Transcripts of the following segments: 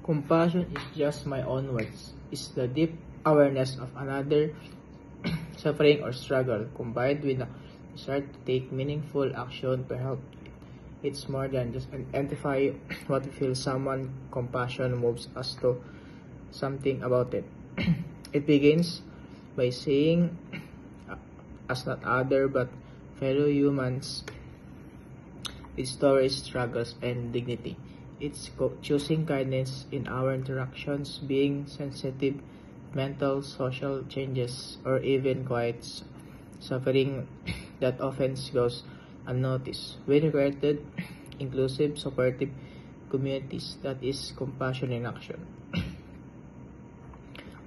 Compassion is just my own words. It's the deep awareness of another suffering or struggle, combined with the desire to take meaningful action to help. It's more than just identify what we feel. Someone compassion moves us to something about it. It begins by saying as not other but fellow humans with stories, struggles, and dignity. It's choosing kindness in our interactions, being sensitive, mental, social changes, or even quiet suffering that often goes unnoticed. When created inclusive, supportive communities, that is compassion in action.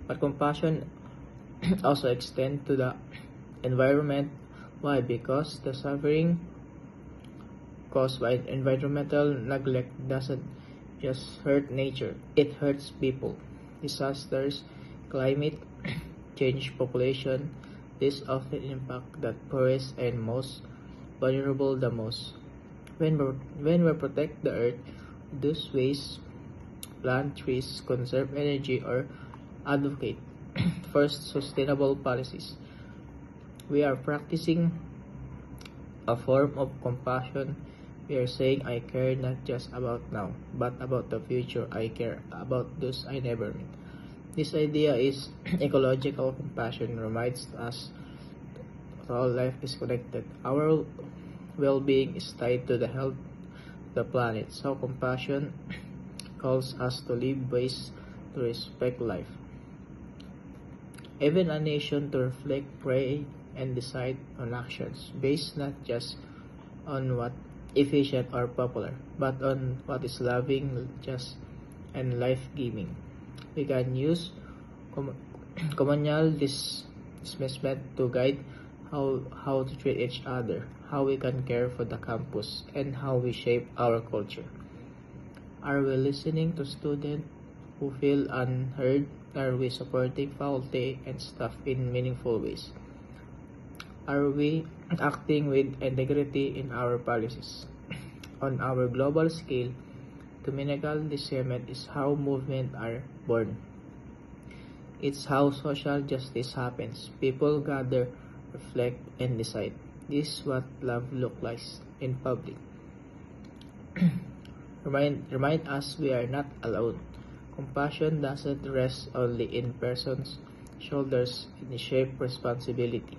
But compassion also extends to the environment. Why? Because the suffering caused by environmental neglect doesn't just hurt nature, it hurts people. Disasters, climate change, population, this often impact the poorest and most vulnerable the most. When we protect the earth, reduce waste, plant trees, conserve energy, or advocate for sustainable policies, we are practicing a form of compassion. We are saying, I care not just about now, but about the future. I care about those I never met. This idea is ecological compassion reminds us that all life is connected. Our well-being is tied to the health of the planet. So compassion calls us to live ways to respect life. Even a nation to reflect, pray, and decide on actions based not just on what efficient or popular, but on what is loving, just, and life-giving. We can use communal dismissment to guide how to treat each other, how we can care for the campus, and how we shape our culture. Are we listening to students who feel unheard? Are we supporting faculty and staff in meaningful ways? Are we acting with integrity in our policies? On our global scale, communal discernment is how movements are born. It's how social justice happens. People gather, reflect, and decide. This is what love looks like in public. Remind us we are not alone. Compassion doesn't rest only in persons' shoulders, it shapes responsibility.